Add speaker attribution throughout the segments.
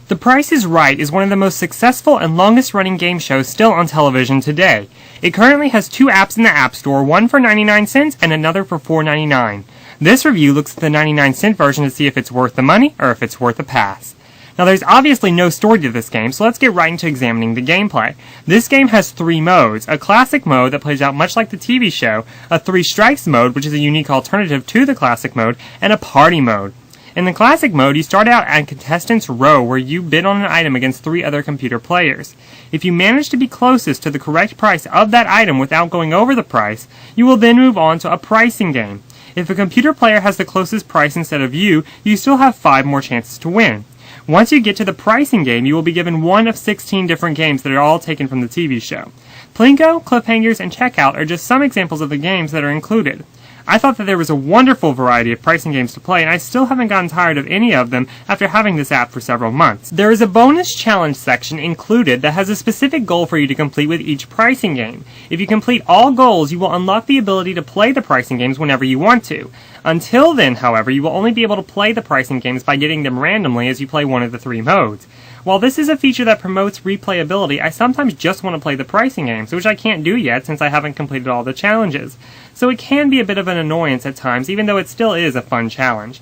Speaker 1: The Price is Right is one of the most successful and longest-running game shows still on television today. It currently has 2 apps in the App Store, one for 99 cents and another for $4.99. This review looks at the 99-cent version to see if it's worth the money or if it's worth a pass. Now there's obviously no story to this game, so let's get right into examining the gameplay. This game has 3 modes: a classic mode that plays out much like the TV show, a 3 strikes mode which is a unique alternative to the classic mode, and a party mode. In the classic mode, you start out at Contestants Row, where you bid on an item against 3 other computer players. If you manage to be closest to the correct price of that item without going over the price, you will then move on to a pricing game. If a computer player has the closest price instead of you, you still have 5 more chances to win. Once you get to the pricing game, you will be given one of 16 different games that are all taken from the TV show. Plinko, Cliffhangers, and Checkout are just some examples of the games that are included. I thought that there was a wonderful variety of pricing games to play, and I still haven't gotten tired of any of them after having this app for several months. There is a bonus challenge section included that has a specific goal for you to complete with each pricing game. If you complete all goals, you will unlock the ability to play the pricing games whenever you want to. Until then, however, you will only be able to play the pricing games by getting them randomly as you play one of the 3 modes. While this is a feature that promotes replayability, I sometimes just want to play the pricing games, which I can't do yet since I haven't completed all the challenges. So it can be a bit of an annoyance at times, even though it still is a fun challenge.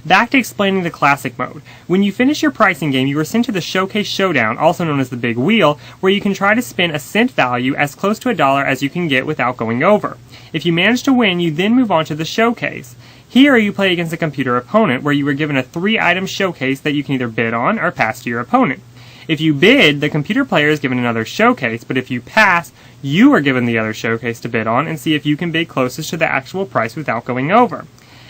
Speaker 1: Back to explaining the classic mode. When you finish your pricing game, you are sent to the Showcase Showdown, also known as the Big Wheel, where you can try to spin a cent value as close to $1 as you can get without going over. If you manage to win, you then move on to the Showcase. Here you play against a computer opponent, where you are given a 3-item showcase that you can either bid on or pass to your opponent. If you bid, the computer player is given another showcase, but if you pass, you are given the other showcase to bid on and see if you can bid closest to the actual price without going over.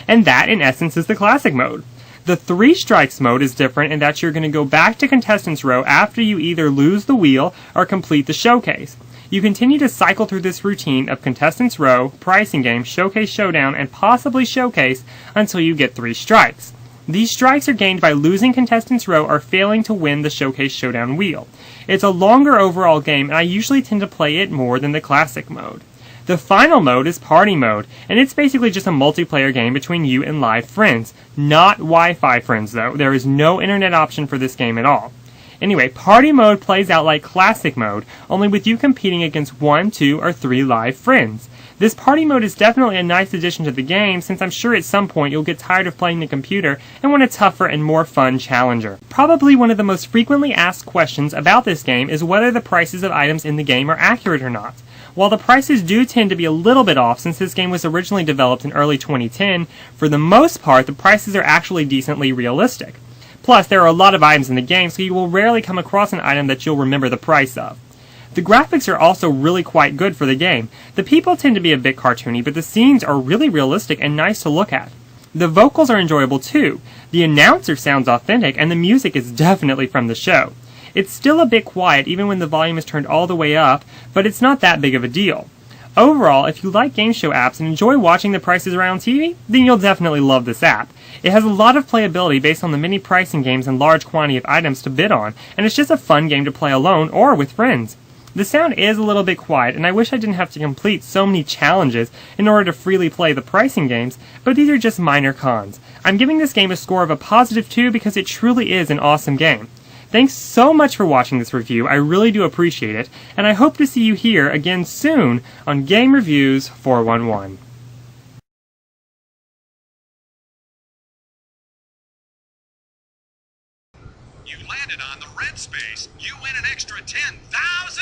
Speaker 1: And that, in essence, is the classic mode. The 3 strikes mode is different in that you're going to go back to Contestants Row after you either lose the wheel or complete the showcase. You continue to cycle through this routine of Contestants Row, Pricing Game, Showcase Showdown, and possibly Showcase until you get 3 strikes. These strikes are gained by losing Contestants Row or failing to win the Showcase Showdown wheel. It's a longer overall game, and I usually tend to play it more than the classic mode. The final mode is Party Mode, and it's basically just a multiplayer game between you and live friends. Not Wi-Fi friends, though. There is no internet option for this game at all. Anyway, Party Mode plays out like Classic Mode, only with you competing against 1, 2, or 3 live friends. This Party Mode is definitely a nice addition to the game, since I'm sure at some point you'll get tired of playing the computer and want a tougher and more fun challenger. Probably one of the most frequently asked questions about this game is whether the prices of items in the game are accurate or not. While the prices do tend to be a little bit off since this game was originally developed in early 2010, for the most part the prices are actually decently realistic. Plus, there are a lot of items in the game, so you will rarely come across an item that you'll remember the price of. The graphics are also really quite good for the game. The people tend to be a bit cartoony, but the scenes are really realistic and nice to look at. The vocals are enjoyable too. The announcer sounds authentic, and the music is definitely from the show. It's still a bit quiet even when the volume is turned all the way up, but it's not that big of a deal. Overall, if you like game show apps and enjoy watching the prices around TV, then you'll definitely love this app. It has a lot of playability based on the many pricing games and large quantity of items to bid on, and it's just a fun game to play alone or with friends. The sound is a little bit quiet, and I wish I didn't have to complete so many challenges in order to freely play the pricing games, but these are just minor cons. I'm giving this game a score of a positive 2 because it truly is an awesome game. Thanks so much for watching this review, I really do appreciate it, and I hope to see you here again soon on GameReviews411.
Speaker 2: You landed on the red space. You win an extra $10,000.